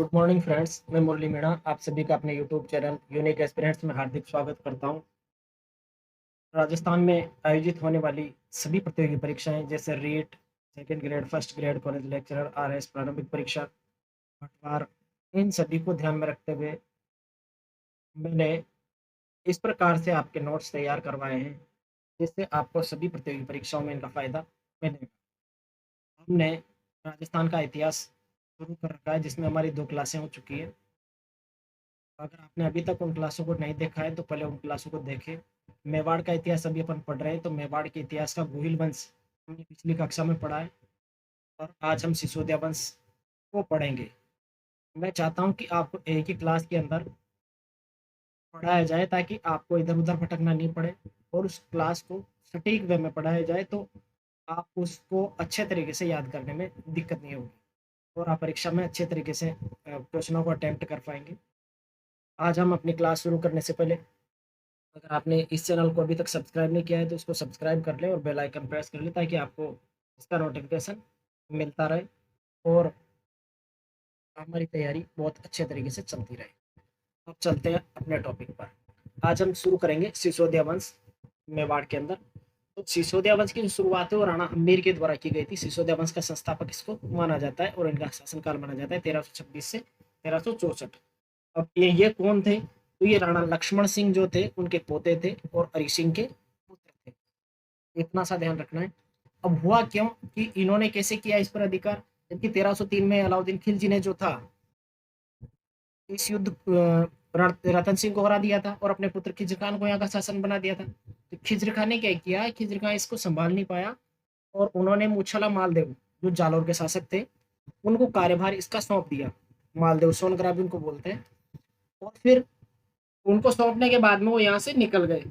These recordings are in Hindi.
गुड मॉर्निंग फ्रेंड्स, मैं मुरली मीणा आप सभी का अपने यूट्यूब चैनल यूनिक एस्पिरेंट्स में हार्दिक स्वागत करता हूं। राजस्थान में आयोजित होने वाली सभी प्रतियोगी परीक्षाएं जैसे REET, second grade, first grade, college lecturer, RS, प्रारंभिक परीक्षा, पटवार, इन सभी को ध्यान में रखते हुए मैंने इस प्रकार से आपके नोट्स तैयार करवाए हैं जिससे आपको सभी प्रतियोगी परीक्षाओं में इनका फायदा मिलेगा। हमने राजस्थान का इतिहास शुरू कर रखा है जिसमें हमारी 2 क्लासें हो चुकी है। अगर आपने अभी तक उन क्लासों को नहीं देखा है तो पहले उन क्लासों को देखें। मेवाड़ का इतिहास अभी अपन पढ़ रहे हैं, तो मेवाड़ के इतिहास का गोहिल वंश हमने पिछली कक्षा में पढ़ा है और आज हम सिसोदिया वंश को पढ़ेंगे। मैं चाहता हूँ कि आपको एक ही क्लास के अंदर पढ़ाया जाए ताकि आपको इधर-उधर भटकना नहीं पड़े और उस क्लास को सटीक वे में पढ़ाया जाए तो आप उसको अच्छे तरीके से याद करने में दिक्कत नहीं होगी और आप परीक्षा में अच्छे तरीके से क्वेश्चनों को अटेम्प्ट कर पाएँगे। आज हम अपनी क्लास शुरू करने से पहले अगर आपने इस चैनल को अभी तक सब्सक्राइब नहीं किया है तो इसको सब्सक्राइब कर लें और बेल आइकन प्रेस कर लें ताकि आपको इसका नोटिफिकेशन मिलता रहे और हमारी तैयारी बहुत अच्छे तरीके से चलती रहे। अब चलते हैं अपने टॉपिक पर। आज हम शुरू करेंगे सिसोदिया वंश मेवाड़ के अंदर। तो सिसोदिया वंश की जो शुरुआत है वो राणा हम्मीर के द्वारा की गई थी। सिसोदिया वंश का संस्थापक इसको माना जाता है और इनका शासनकाल माना जाता है 1326 से 1364। अब ये कौन थे? तो ये राणा लक्ष्मण सिंह जो थे उनके पोते थे और हरि सिंह के पुत्र थे। इतना सा ध्यान रखना है। अब हुआ क्यों कि इन्होंने कैसे किया इस पर अधिकार? जबकि 1303 में अलाउद्दीन खिलजी ने जो था इस युद्ध रतन सिंह को हरा दिया था और अपने पुत्र खिज्र खान को यहाँ का शासन बना दिया था। तो खिज्र खान ने क्या किया? खिज्र खान इसको संभाल नहीं पाया और उन्होंने मूछला मालदेव जो जालौर के शासक थे उनको कार्यभार इसका सौंप दिया। मालदेव सोनग्रा भी उनको बोलते हैं। और फिर उनको सौंपने के बाद में वो यहाँ से निकल गए।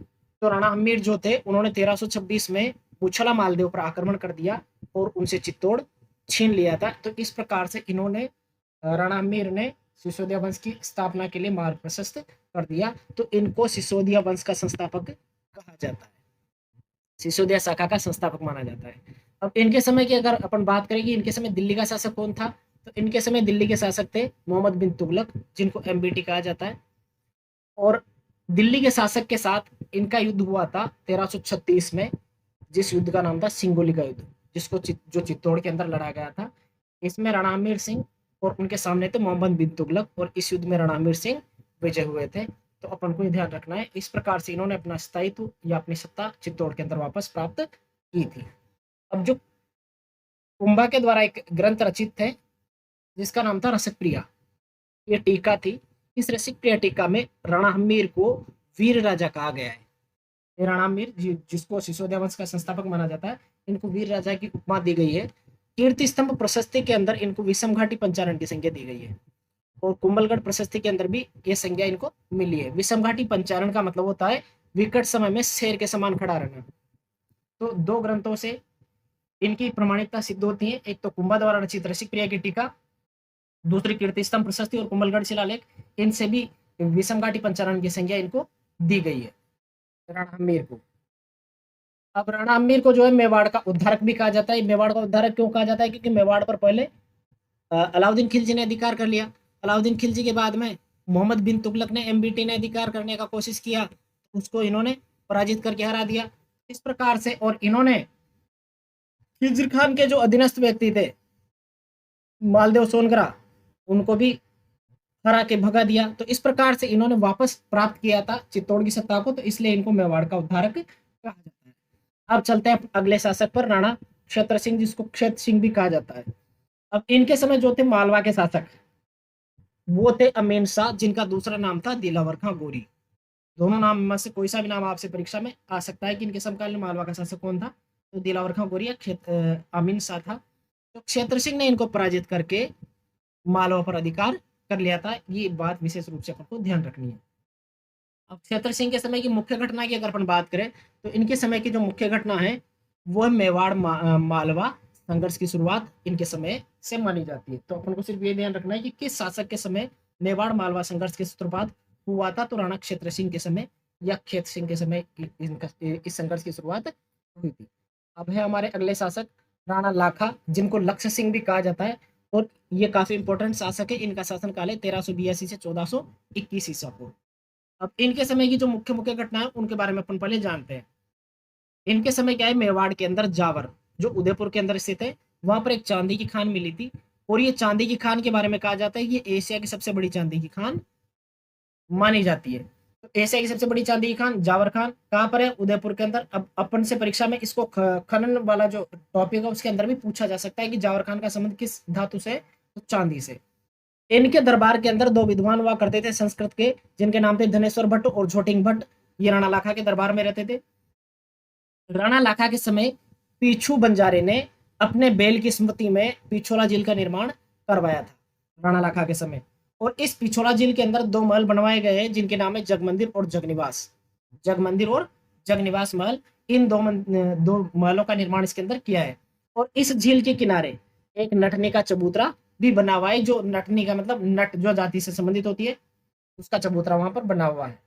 तो राणा हम्मीर जो थे उन्होंने 1326 में मूछला मालदेव पर आक्रमण कर दिया और उनसे चित्तौड़ छीन लिया था। तो इस प्रकार से इन्होंने राणा हम्मीर ने सिसोदिया वंश की स्थापना के लिए मार्ग प्रशस्त कर दिया। तो इनको सिसोदिया वंश का संस्थापक कहा जाता है, सिसोदिया शाखा का संस्थापक माना जाता है। अब इनके समय की अगर अपन बात करें कि इनके समय दिल्ली का शासक कौन था, तो इनके समय दिल्ली के शासक थे मोहम्मद बिन तुगलक, जिनको एमबीटी कहा जाता है। और दिल्ली के शासक के साथ इनका युद्ध हुआ था 1336 में, जिस युद्ध का नाम था सिंगोली का युद्ध, जिसको जो चित्तौड़ के अंदर लड़ा गया था। इसमें राणा हमीर सिंह और उनके सामने थे मोहम्मद बिन तुगलक और इस युद्ध में राणा हमीर सिंह विजय हुए थे। तो अपन को ध्यान रखना है। इस प्रकार से इन्होंने अपना स्थायित्व या अपनी सत्ता चित्तौड़ के अंदर वापस प्राप्त की थी। अब जो कुंभा के द्वारा एक ग्रंथ रचित है जिसका नाम था रसिक प्रिया, ये टीका थी। इस रसिक प्रिया टीका में राणा हम्मीर को वीर राजा कहा गया है। ये राणा हम्मीर जिसको सिसोदिया वंश का संस्थापक माना जाता है, इनको वीर राजा की उपमा दी गई है। कीर्ति स्तंभ प्रशस्ति के अंदर इनको विषम घाटी पंचारण की संज्ञा दी गई है और कुंभलगढ़ प्रशस्ति के अंदर भी ये संज्ञा इनको मिली है। विषम घाटी पंचारण का मतलब होता है विकट समय में शेर के समान खड़ा रहना। तो दो ग्रंथों से इनकी प्रमाणिकता सिद्ध होती है, एक तो कुंभा द्वारा रचित रसिक प्रिया की टीका, दूसरी कीर्ति स्तंभ प्रशस्ति और कुंभलगढ़ शिलालेख, इनसे भी विषम घाटी पंचारण की संज्ञा इनको दी गई है राणा हम्मीर को। अब राणा हम्मीर को जो है मेवाड़ का उद्धारक भी कहा जाता है। मेवाड़ का उद्धारक क्यों कहा जाता है? क्योंकि मेवाड़ पर पहले अलाउद्दीन खिलजी ने अधिकार कर लिया। अलाउद्दीन खिलजी के बाद में मोहम्मद बिन तुगलक ने एमबीटी ने अधिकार करने का कोशिश किया, उसको इन्होंने पराजित करके हरा दिया। इस प्रकार से और इन्होंने खिज्र खान के जो अधीनस्थ व्यक्ति थे मालदेव सोनग्रा, उनको भी हरा के भगा दिया। तो इस प्रकार से इन्होंने वापस प्राप्त किया था चित्तौड़ की सत्ता को, तो इसलिए इनको मेवाड़ का उद्धारक कहा जाता है। अब चलते हैं अगले शासक पर, राणा क्षेत्र सिंह, जिसको क्षेत्र सिंह भी कहा जाता है। अब इनके समय जो थे मालवा के शासक, वो थे अमीन शाह, जिनका दूसरा नाम था दिलावर खां गोरी। दोनों नाम में से कोई सा भी नाम आपसे परीक्षा में आ सकता है कि इनके समकालीन मालवा का शासक कौन था। तो दिलावर खां गोरी या अमीन शाह था। तो क्षेत्र सिंह ने इनको पराजित करके मालवा पर अधिकार कर लिया था। ये बात विशेष रूप से आपको ध्यान रखनी है। अब क्षेत्र सिंह के समय की मुख्य घटना की अगर अपन बात करें तो इनके समय की जो मुख्य घटना है वो है मेवाड़ मालवा संघर्ष की शुरुआत इनके समय से मानी जाती है। तो अपन को सिर्फ ये ध्यान रखना है कि किस शासक के समय मेवाड़ मालवा संघर्ष की सूत्रपात हुआ था। तो राणा क्षेत्र सिंह के समय या खेत सिंह के समय इस संघर्ष की शुरुआत हुई थी। अब है हमारे अगले शासक राणा लाखा, जिनको लक्ष्य सिंह भी कहा जाता है और ये काफी इंपॉर्टेंट शासक है। इनका शासन काल है 1382 से 1421 ईसा पूर्व। अब इनके समय की जो मुख्य मुख्य घटना है उनके बारे में अपन पहले जानते हैं। इनके समय क्या है, मेवाड़ के अंदर जावर, जो उदयपुर के अंदर स्थित है, वहां पर एक चांदी की खान मिली थी। और ये चांदी की खान के बारे में कहा जाता है कि ये एशिया की सबसे बड़ी चांदी की खान मानी जाती है। तो एशिया की सबसे बड़ी चांदी की खान जावर खान कहाँ पर है, उदयपुर के अंदर। अब अपन से परीक्षा में इसको खनन वाला जो टॉपिक है उसके अंदर भी पूछा जा सकता है कि जावर खान का संबंध किस धातु से है, तो चांदी से। इनके दरबार के अंदर दो विद्वान हुआ करते थे संस्कृत के, जिनके नाम थे धनेश्वर भट्ट और झोटिंग भट्ट। ये राणा लाखा के दरबार में रहते थे। राणा लाखा के समय पीछू बंजारे ने अपने बेल की स्मृति में पिछोला झील का निर्माण करवाया था, राणा लाखा के समय। और इस पिछोला झील के अंदर दो महल बनवाए गए हैं, जिनके नाम है जगमंदिर और जगनिवास। जगमंदिर और जगनिवास महल, इन दो महलों का निर्माण इसके अंदर किया है। और इस झील के किनारे एक नटने का चबूतरा भी बना हुआ है, जो नटनी का मतलब नट जो जाति से संबंधित होती है, उसका चबूतरा वहां पर बना हुआ है।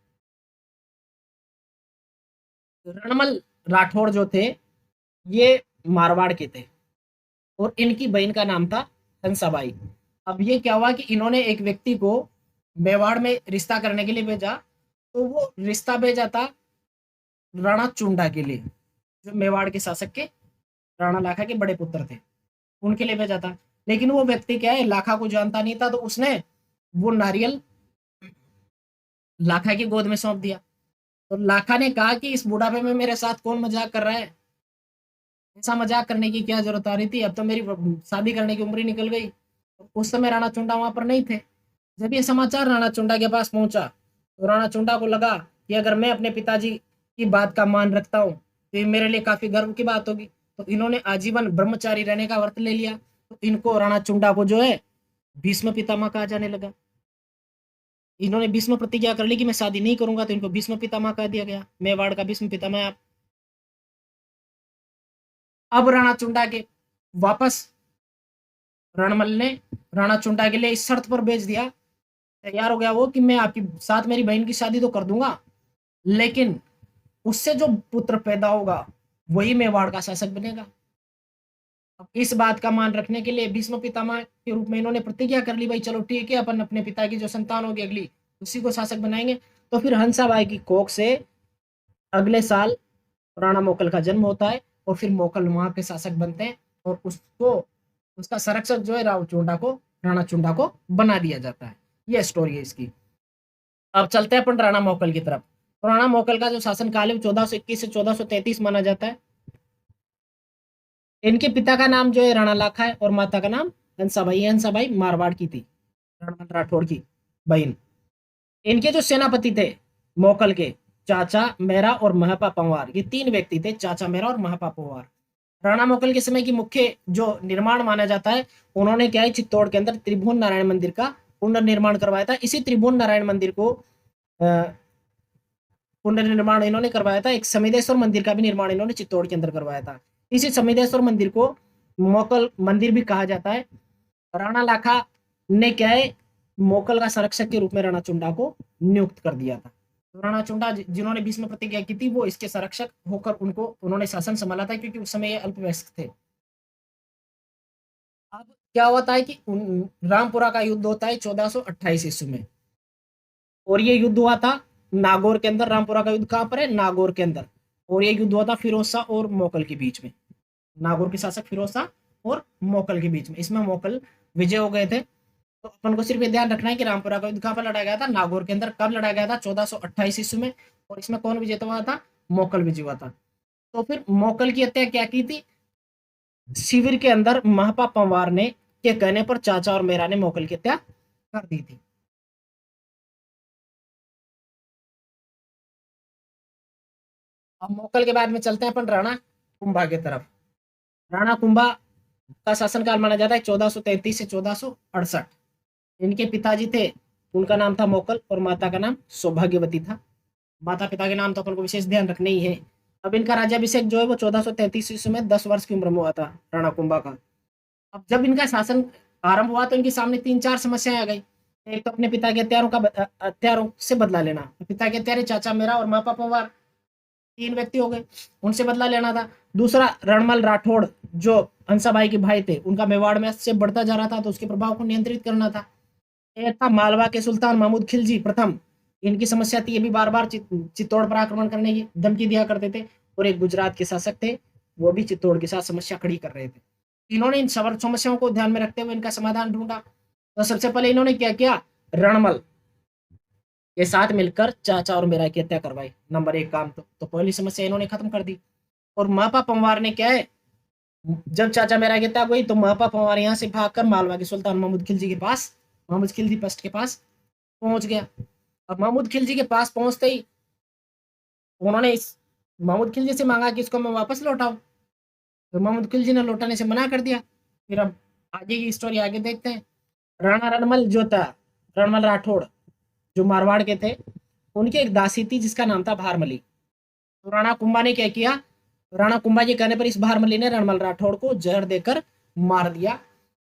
रणमल राठौड़ जो थे, ये मारवाड़ के थे और इनकी बहन का नाम था हंसाबाई। अब ये क्या हुआ कि इन्होंने एक व्यक्ति को मेवाड़ में रिश्ता करने के लिए भेजा, तो वो रिश्ता भेजा था राणा चुंडा के लिए, जो मेवाड़ के शासक के राणा लाखा के बड़े पुत्र थे, उनके लिए भेजा था। लेकिन वो व्यक्ति क्या है, लाखा को जानता नहीं था, तो उसने वो नारियल लाखा की गोद में सौंप दिया। तो लाखा ने कहा कि इस बुढ़ापे में मेरे साथ कौन मजाक कर रहा है, ऐसा मजाक करने की क्या जरूरत आ रही थी, अब तो मेरी शादी करने की उम्र ही निकल गई। उस समय राणा चुंडा वहां पर नहीं थे। जब ये समाचार राणा चुंडा के पास पहुंचा, तो राणा चुंडा को लगा कि अगर मैं अपने पिताजी की बात का मान रखता हूँ तो ये मेरे लिए काफी गर्व की बात होगी। तो इन्होंने आजीवन ब्रह्मचारी रहने का व्रत ले लिया। तो इनको राणा चुंडा को जो है भीष्म पितामह कहा जाने लगा। इन्होंने भीष्म प्रतिज्ञा कर ली कि मैं शादी नहीं करूंगा, तो इनको भीष्म पितामह कह दिया गया, मेवाड़ का भीष्म पितामह आप। अब राणा चुंडा के वापस रणमल ने राणा चुंडा के लिए इस शर्त पर भेज दिया, तैयार हो गया वो, कि मैं आपकी साथ मेरी बहन की शादी तो कर दूंगा, लेकिन उससे जो पुत्र पैदा होगा वही मेवाड़ का शासक बनेगा। अब इस बात का मान रखने के लिए भीष्म पितामह के रूप में इन्होंने प्रतिज्ञा कर ली, भाई चलो ठीक है, अपन अपने पिता की जो संतान होगी अगली, उसी को शासक बनाएंगे। तो फिर हंसाबाई की कोख से अगले साल राणा मोकल का जन्म होता है, और फिर मोकल वहां के शासक बनते हैं, और उसको उसका संरक्षक जो है राणा चुंडा को बना दिया जाता है। ये स्टोरी है इसकी। अब चलते हैं अपन राणा मोकल की तरफ। तो राणा मोकल का जो शासन काल है 1421 से 1433 माना जाता है। इनके पिता का नाम जो है राणा लाखा है और माता का नाम हंसाबाई। हंसाबाई मारवाड़ की थी, रणमल राठौड़ की बहन। इनके जो सेनापति थे मोकल के, चाचा मेरा और महापा पंवार, ये तीन व्यक्ति थे, चाचा मेरा और महापा पंवार। राणा मोकल के समय की मुख्य जो निर्माण माना जाता है, उन्होंने क्या है, चित्तौड़ के अंदर त्रिभुवन नारायण मंदिर का पुनर्निर्माण करवाया था। इसी त्रिभुवन नारायण मंदिर को पुनर्निर्माण इन्होंने करवाया था। एक समिदेश्वर मंदिर का भी निर्माण इन्होंने चित्तौड़ के अंदर करवाया था। इसी समिदेश्वर मंदिर को मोकल मंदिर भी कहा जाता है। राणा लाखा ने क्या है, मोकल का संरक्षक के रूप में राणा चुंडा को नियुक्त कर दिया था। तो राणा चुंडा जिन्होंने भीष्म प्रतिज्ञा की थी, वो इसके संरक्षक होकर उन्होंने शासन संभाला था, क्योंकि उस समय ये अल्पवयस्क थे। अब क्या होता है कि रामपुरा का युद्ध होता है 1428 ईस्वी में, और ये युद्ध हुआ था नागौर के अंदर। रामपुरा का युद्ध कहाँ पर है, नागौर के अंदर। और ये युद्ध हुआ था फिरोज शाह और मोकल के बीच में, नागौर के शासक फिरोज शाह और मोकल के बीच में। इसमें मोकल विजय हो गए थे। तो अपन को सिर्फ ये ध्यान रखना है कि रामपुरा का युद्ध कहाँ पर लड़ा गया था, नागौर के अंदर। कब लड़ा गया था, 1428 ईस्वी में। और इसमें कौन विजेता हुआ था, मोकल विजय हुआ था। तो फिर मोकल की हत्या क्या की थी, शिविर के अंदर महापा पंवार ने के कहने पर चाचा और मेरा ने मोकल की हत्या कर दी थी। अब मोकल के बाद में चलते हैं अपन राणा कुंभा की तरफ। राणा कुंभा का शासनकाल माना जाता है 1433 से 1468। इनके पिताजी थे, उनका नाम था मोकल और माता का नाम सौभाग्यवती था। माता पिता के नाम तो अपन को विशेष ध्यान रखने ही है। अब इनका राज्याभिषेक जो है वो 1433 ईस्वी में 10 वर्ष की उम्र में हुआ था राणा कुंभा का। अब जब इनका शासन आरंभ हुआ तो इनके सामने तीन चार समस्याएं आ गई। एक तो अपने पिता के हत्यारों से बदला लेना। पिता के हत्यारे चाचा मेरा और माँ पापा वार, तीन व्यक्ति हो गए, उनसे बदला लेना था। दूसरा रणमल राठौड़ जो हंसाबाई के भाई थे, उनका मेवाड़ में से बढ़ता जा रहा था, तो उसके प्रभाव को नियंत्रित करना था। एक था मालवा के सुल्तान महमूद खिलजी प्रथम, इनकी समस्या थी, ये भी बार बार चित्तौड़ पर आक्रमण करने की धमकी दिया करते थे। और एक गुजरात के शासक थे, वो भी चित्तौड़ के साथ समस्या खड़ी कर रहे थे। इन्होंने इन समस्याओं को ध्यान में रखते हुए इनका समाधान ढूंढा। तो सबसे पहले इन्होंने क्या किया, रणमल के साथ मिलकर चाचा और मेरा की हत्या करवाई। नंबर एक काम तो पहली समस्या इन्होंने खत्म कर दी। और मापा पंवार ने क्या है, जब चाचा मेरा की हत्या हुई तो मापा पंवार यहाँ से भागकर मालवा के सुल्तान महमूद खिलजी के पास, महमूद खिलजी पश्त के पास पहुंच गया। अब महमूद खिलजी के पास पहुंचते ही उन्होंने इस महमूद खिलजी से मांगा कि इसको मैं वापस लौटाऊं, तो महमूद खिलजी ने लौटाने से मना कर दिया। फिर अब आगे की स्टोरी आगे देखते हैं। राणा रणमल जो था, रणमल राठौड़, जो मारवाड़ के थे, उनकी एक दासी थी जिसका नाम था भारमली। तो राणा कुंभा ने क्या किया, राणा कुंभा के कहने पर इस भारमली ने रणमल राठौड़ को जहर देकर मार दिया।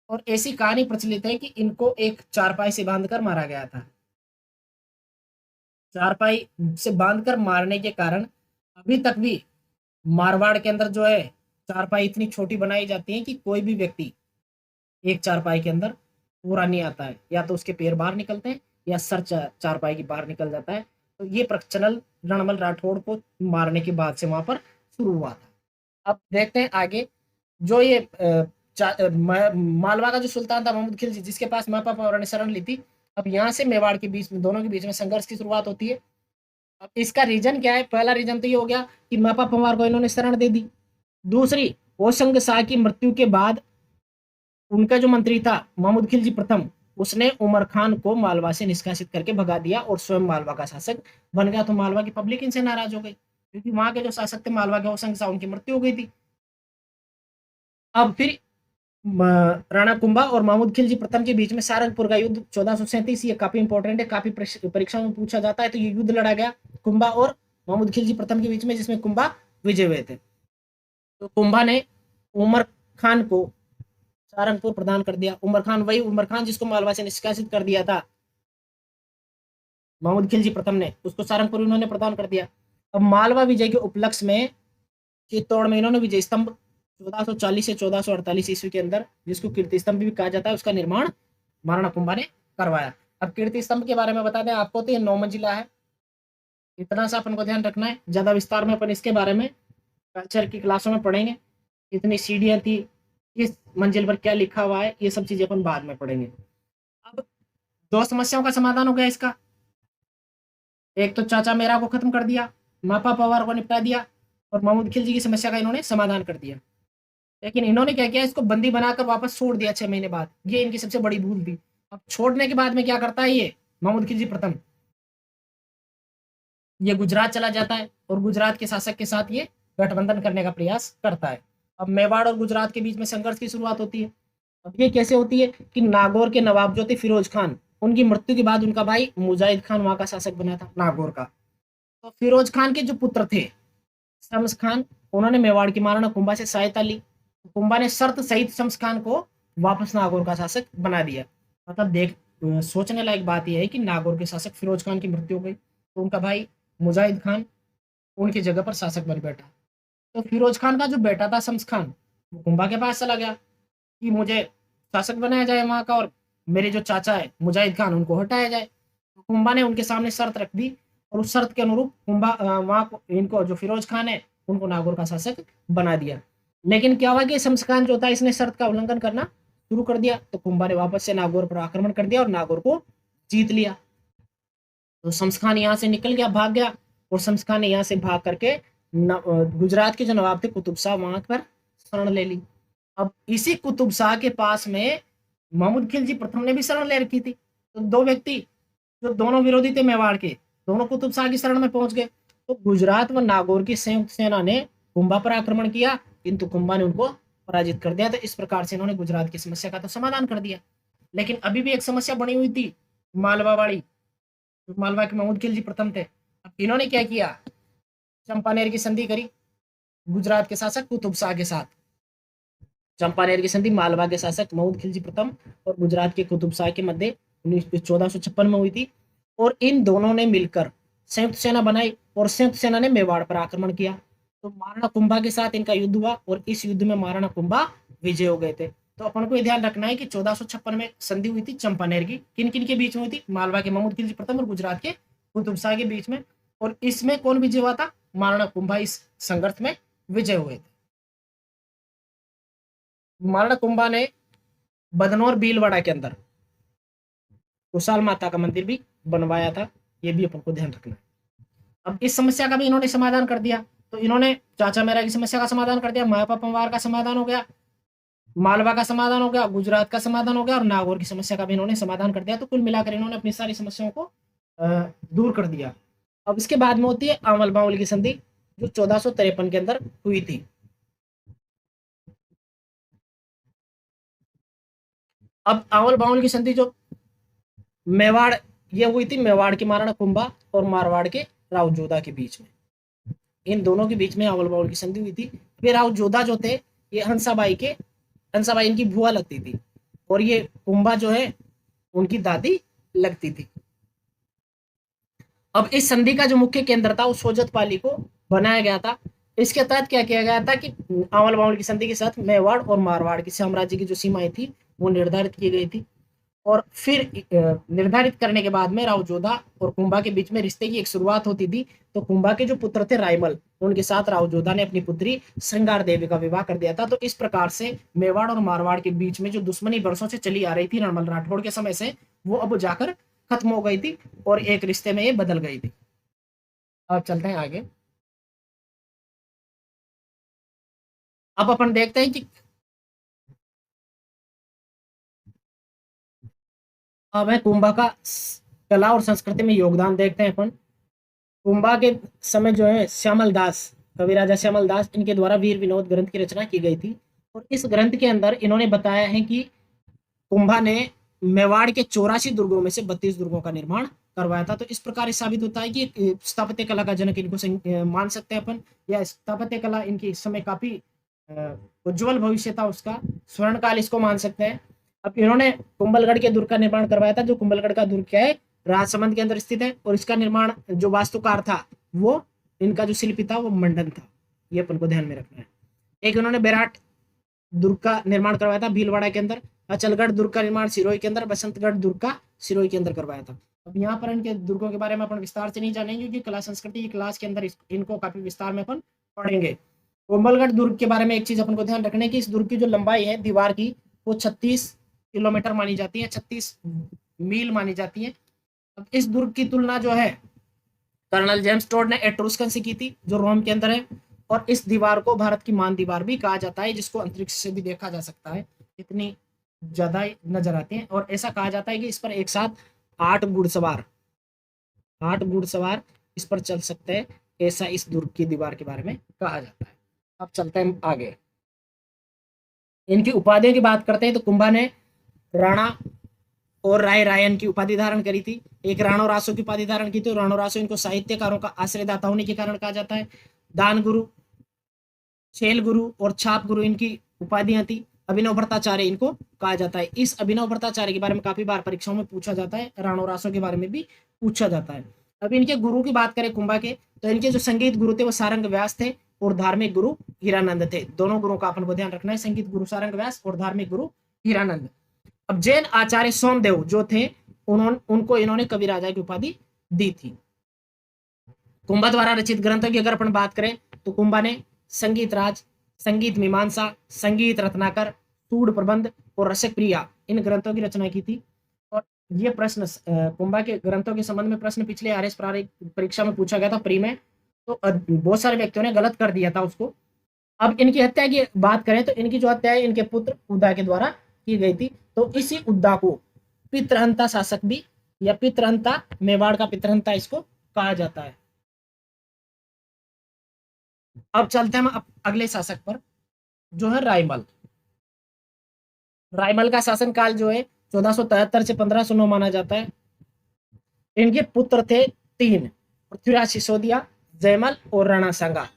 और ऐसी कहानी प्रचलित है कि इनको एक चारपाई से बांधकर मारा गया था। चारपाई से बांधकर मारने के कारण अभी तक भी मारवाड़ के अंदर जो है चारपाई इतनी छोटी बनाई जाती है कि कोई भी व्यक्ति एक चारपाई के अंदर पूरा नहीं आता है, या तो उसके पैर बाहर निकलते हैं या सर चारपाई की बाहर निकल जाता है। तो ये प्रचलन रणमल राठौड़ को मारने के बाद से वहां पर शुरू हुआ था। अब देखते हैं आगे। जो ये मालवा का जो सुल्तान था महमूद खिलजी, जिसके पास मापा पंवार ने शरण ली थी, अब यहाँ से मेवाड़ के बीच में, दोनों के बीच में संघर्ष की शुरुआत होती है। अब इसका रीजन क्या है, पहला रीजन तो ये हो गया कि मापा पंवार को इन्होंने शरण दे दी। दूसरी, होशंग शाह की मृत्यु के बाद उनका जो मंत्री था महमूद खिलजी प्रथम, उसने उमर खान को मालवा से निष्कासित करके भगा दिया और स्वयं मालवा का शासक बन गया। तो मालवा की पब्लिक इनसे नाराज हो गई, क्योंकि वहां के जो शासक थे मालवा के, होशंग शाह, उनकी मृत्यु हो गई थी। अब फिर राणा कुंभा और महमूद खिलजी प्रथम के बीच में सारंगपुर का युद्ध 1437, ये काफी इंपॉर्टेंट है, काफी परीक्षा में पूछा जाता है। तो ये युद्ध लड़ा गया कुंभा और महमूद खिलजी प्रथम के बीच में, जिसमें कुंभा विजय हुए थे। तो कुंभा ने उमर खान को सारंगपुर प्रदान कर दिया। उमर खान, वही उमर खान जिसको मालवा से निष्कासित कर दिया था महमूद खिलजी प्रथम ने, उसको सारंगपुर उन्होंने प्रदान कर दिया। अब मालवा विजय के उपलक्ष्य में चित्तौड़ में इन्होंने विजय स्तंभ 1440 से 1448 ईस्वी के अंदर, जिसको कीर्ति स्तंभ भी कहा जाता है, उसका निर्माण महाराणा कुंभा ने करवाया। अब कीर्ति स्तंभ के बारे में बता दें आपको, तो ये 9 मंजिला है। इतना सा अपन को ध्यान रखना है, ज्यादा विस्तार में अपन इसके बारे में कल्चर की क्लासों में पढ़ेंगे। कितनी सीढ़ियां थी, किस मंजिल पर क्या लिखा हुआ है, ये सब चीजें अपन बाद में पढ़ेंगे। अब 2 समस्याओं का समाधान हो गया इसका। एक तो चाचा मेरा को खत्म कर दिया, मापा पवार को निपटा दिया, और महमूद खिलजी की समस्या का इन्होंने समाधान कर दिया। लेकिन इन्होंने क्या किया, इसको बंदी बनाकर वापस छोड़ दिया 6 महीने बाद। ये इनकी सबसे बड़ी भूल थी। अब छोड़ने के बाद में क्या करता है ये महमूद खिलजी प्रथम, ये गुजरात चला जाता है और गुजरात के शासक के साथ ये गठबंधन करने का प्रयास करता है। अब मेवाड़ और गुजरात के बीच में संघर्ष की शुरुआत होती है। अब ये कैसे होती है कि नागौर के नवाब जो थे फिरोज खान, उनकी मृत्यु के बाद उनका भाई मुजाहिद खान वहां का शासक बना था नागौर का। तो फिरोज खान के जो पुत्र थे शम्स खान, उन्होंने मेवाड़ की महाराणा कुंभा से सहायता ली। कुंभा ने शर्त सहित शम्स खान को वापस नागौर का शासक बना दिया। मतलब देख, सोचने लायक बात यह है कि नागौर के शासक फिरोज खान की मृत्यु हो गई, तो उनका भाई मुजाहिद खान उनकी जगह पर शासक बन बैठा। तो फिरोज खान का जो बेटा था शम्स खान, वो कुंभा के पास चला गया कि मुझे शासक बनाया जाए वहां का, और मेरे जो चाचा है मुजाहिद खान, उनको हटाया जाए। तो कुंभा ने उनके सामने शर्त रख दी, और उस शर्त के अनुरूप कुंभा वहां इनको, जो फिरोज खान है, उनको नागौर का शासक बना दिया। लेकिन क्या हुआ कि शम्स खान जो था, इसने शर्त का उल्लंघन करना शुरू कर दिया। तो कुंभा ने वापस से नागौर पर आक्रमण कर दिया और नागौर को जीत लिया। तो शम्स खान यहाँ से निकल गया, भाग गया, और शम्स खान ने यहाँ से भाग करके गुजरात के जो नवाब थे कुतुब शाह, वहां पर शरण ले ली। अब इसी कुतुब शाह के पास में महमूद खिलजी प्रथम ने भी शरण ले रखी थी। तो 2 व्यक्ति जो दोनों विरोधी थे मेवाड़ के, दोनों कुतुब शाह की शरण में पहुंच गए। तो गुजरात व नागौर की संयुक्त सेना ने कुंभा पर आक्रमण किया, किंतु कुंभा ने उनको पराजित कर दिया। तो इस प्रकार से इन्होंने गुजरात की समस्या का तो समाधान कर दिया। लेकिन अभी भी एक समस्या बनी हुई थी, मालवा वाली। मालवा के महमूद खिलजी प्रथम थे। अब इन्होंने क्या किया, चंपानेर की संधि करी गुजरात के शासक कुतुब शाह के साथ। चंपानेर की संधि मालवा के शासक महमूद खिलजी प्रथम और गुजरात के कुतुब शाह के मध्य 1456 में हुई थी। और इन दोनों ने मिलकर संयुक्त सेना बनाई, और संयुक्त सेना ने मेवाड़ पर आक्रमण किया। तो महाराणा कुंभा के साथ इनका युद्ध हुआ, और इस युद्ध में महाराणा कुंभा विजय हो गए थे। तो अपन को ये ध्यान रखना है कि 1456 में संधि हुई थी चंपानेर की, किन किन के बीच में हुई थी, मालवा के महमूद खिलजी प्रथम और गुजरात के कुतुब शाह के बीच में। और इसमें कौन विजय हुआ था, महाराणा कुंभा इस संघर्ष में विजय हुए थे। महाराणा कुंभा ने बदनौर भीलवाड़ा के अंदर कुशाल माता का मंदिर भी बनवाया था, ये भी अपन को ध्यान रखना है। अब इस समस्या का भी इन्होंने समाधान कर दिया। तो इन्होंने चाचा मेरा की समस्या का समाधान कर दिया, मायापा पंवार का समाधान हो गया, मालवा का समाधान हो गया, गुजरात का समाधान हो गया और नागौर की समस्या का भी इन्होंने समाधान कर दिया। तो कुल मिलाकर इन्होंने अपनी सारी समस्याओं को दूर कर दिया। अब इसके बाद में होती है आंवल बावल की संधि, जो 1453 के अंदर हुई थी। अब आंवल बावल की संधि जो मेवाड़, ये हुई थी मेवाड़ के महाराणा कुंभा और मारवाड़ के राव जोधा के बीच में, इन दोनों के बीच में आंवल बावल की संधि हुई थी। फिर राव जोधा जो थे ये हंसाबाई इनकी भुआ लगती थी और ये कुंभा जो है उनकी दादी लगती थी। अब इस संधि का जो मुख्य केंद्र था वो सोजत पाली को बनाया गया था। इसके तहत क्या किया गया था कि आंवल बावल की संधि के साथ मेवाड़ और मारवाड़ की साम्राज्य की जो सीमाएं थी वो निर्धारित की गई थी। और फिर निर्धारित करने के बाद में राव जोधा और कुंभा के बीच में रिश्ते की एक शुरुआत होती थी। तो कुंभा के जो पुत्र थे रायमल, उनके साथ राव जोधा ने अपनी पुत्री श्रृंगार देवी का विवाह कर दिया था। तो इस प्रकार से मेवाड़ और मारवाड़ के बीच में जो दुश्मनी वर्षों से चली आ रही थी रणमल राठौड़ के समय से, वो अब जाकर खत्म हो गई थी और एक रिश्ते में ये बदल गई थी। अब चलते हैं आगे। अब अपन देखते हैं कि अब है कुंभा का कला और संस्कृति में योगदान देखते हैं अपन। कुंभा के समय जो है श्यामल दास, कवि राजा श्यामल दास, इनके द्वारा वीर विनोद ग्रंथ की रचना की गई थी। और इस ग्रंथ के अंदर इन्होंने बताया है कि कुंभा ने मेवाड़ के 84 दुर्गों में से 32 दुर्गों का निर्माण करवाया था। तो इस प्रकार साबित होता है कि स्थापत्य कला का जनक इनको मान सकते हैं अपन, या स्थापत्य कला इनकी इस समय काफी उज्जवल भविष्य था उसका, स्वर्ण काल इसको मान सकते हैं। अब इन्होंने कुंभलगढ़ के दुर्ग का निर्माण करवाया था। जो कुंभलगढ़ का दुर्ग क्या है, राजसमंद के अंदर स्थित है। और इसका निर्माण जो वास्तुकार था वो, इनका जो शिल्पी था वो मंडन था, ये अपन को ध्यान में रखना है। एक इन्होंने बेराट दुर्ग का निर्माण करवाया था भीलवाड़ा के अंदर। अचलगढ़ दुर्ग का निर्माण सिरोही के अंदर, बसंतगढ़ दुर्ग का सिरोही के अंदर करवाया था। अब यहाँ पर इनके दुर्गों के बारे में अपन विस्तार से नहीं जानेंगे क्योंकि कला संस्कृति की क्लास के अंदर इनको काफी विस्तार में अपन पढ़ेंगे। कोमलगढ़ दुर्ग के बारे में एक चीज अपन को ध्यान रखना है कि इस दुर्ग की जो लंबाई है दीवार की वो 36 किलोमीटर मानी जाती है, 36 मील मानी जाती है। अब इस दुर्ग की तुलना जो है कर्नल जेम्स टोड ने एट्रुस्कन से की थी, जो रोम के अंदर है। और इस दीवार को भारत की मान दीवार भी कहा जाता है, जिसको अंतरिक्ष से भी देखा जा सकता है, इतनी ज्यादा नजर आती है। और ऐसा कहा जाता है कि इस पर एक साथ 8 घुड़सवार इस पर चल सकते हैं, ऐसा इस दुर्ग की दीवार के बारे में कहा जाता है। अब चलते हैं आगे, इनकी उपाधियों की बात करते हैं। तो कुंभा ने राणा और राय रायन की उपाधि धारण करी थी। एक राणो रासो की उपाधि धारण की थी। राणो रासो इनको साहित्यकारों का आश्रयदाता होने के कारण कहा जाता है। दान गुरु, छेल गुरु और छाप गुरु इनकी उपाधियां थी। अभिनव भट्टाचार्य इनको कहा जाता है। इस अभिनव भट्टाचार्य के बारे में काफी बार परीक्षाओं में पूछा जाता है, राणो रासो के बारे में भी पूछा जाता है। अब इनके गुरु की बात करें कुंभा के, तो इनके जो संगीत गुरु थे वो सारंग व्यास थे और धार्मिक गुरु हीरानंद थे। दोनों गुरुओं का अपन को ध्यान रखना है, संगीत गुरु सारंग व्यास और धार्मिक गुरु हीरानंद। अब जैन आचार्य सोमदेव जो थे, उनको इन्होंने कवि राजा की उपाधि दी थी। कुंभा द्वारा रचित ग्रंथों की अगर अपन बात करें तो कुंभा ने संगीत राज, संगीत मीमांसा, संगीत रत्नाकर, सूड प्रबंध और रसिक प्रिया, इन ग्रंथों की रचना की थी। और ये प्रश्न कुंभा के ग्रंथों के संबंध में प्रश्न पिछले आरएस परीक्षा में पूछा गया था प्री में, तो बहुत सारे व्यक्तियों ने गलत कर दिया था उसको। अब इनकी हत्या की बात करें तो इनकी जो हत्या है इनके पुत्र उदा के द्वारा की गई थी। तो इसी उद्दा को पितृहंता शासक भी, या पितृहंता, मेवाड़ का पितृहंता इसको कहा जाता है। अब चलते हैं अगले शासक पर, जो है रायमल। रायमल का शासन काल जो है 1473 से 1509 माना जाता है। इनके पुत्र थे 3, पृथ्वीराज सिसोदिया, जयमल और राणा सांगा।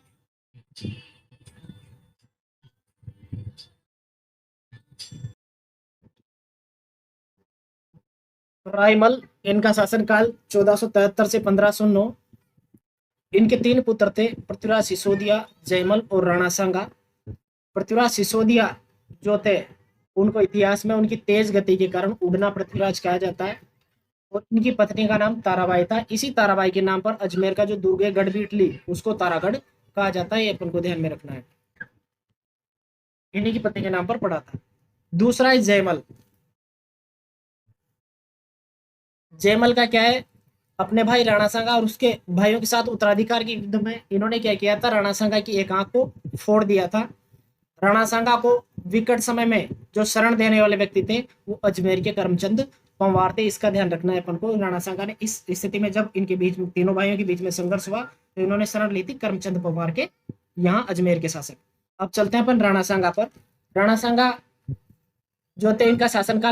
रायमल, इनका शासनकाल 1473 से 1509। इनके 3 पुत्र थे, पृथ्वीराज सिसोदिया, जयमल और राणा सांगा। पृथ्वीराज सिसोदिया जो थे उनको इतिहास में उनकी तेज गति के कारण उड़ना पृथ्वीराज कहा जाता है। और इनकी पत्नी का नाम ताराबाई था। इसी ताराबाई के नाम पर अजमेर का जो दुर्ग है गढ़बीटली, उसको तारागढ़ कहा जाता है। ये अपन को ध्यान में रखना है। इन्हीं की पत्नी के नाम पर पड़ा था। दूसरा है जयमल। जयमल का क्या है, अपने भाई राणा सांगा और उसके भाइयों के साथ उत्तराधिकार के युद्ध में इन्होंने क्या किया था, राणा सांगा की एक आंख को फोड़ दिया था। राणा सांगा को विकट समय में जो शरण देने वाले व्यक्ति थे वो अजमेर के करमचंद पंवार थे। इसका ध्यान रखना है अपन को। राणा सांगा ने इस स्थिति में जब इनके बीच में तीनों भाइयों के बीच में संघर्ष हुआ तो इन्होंने शरण ली थी करमचंद पंवार के यहाँ अजमेर के शासक। अब चलते हैं अपन राणा सांगा पर। राणा सांगा जो थे इनका शासनकाल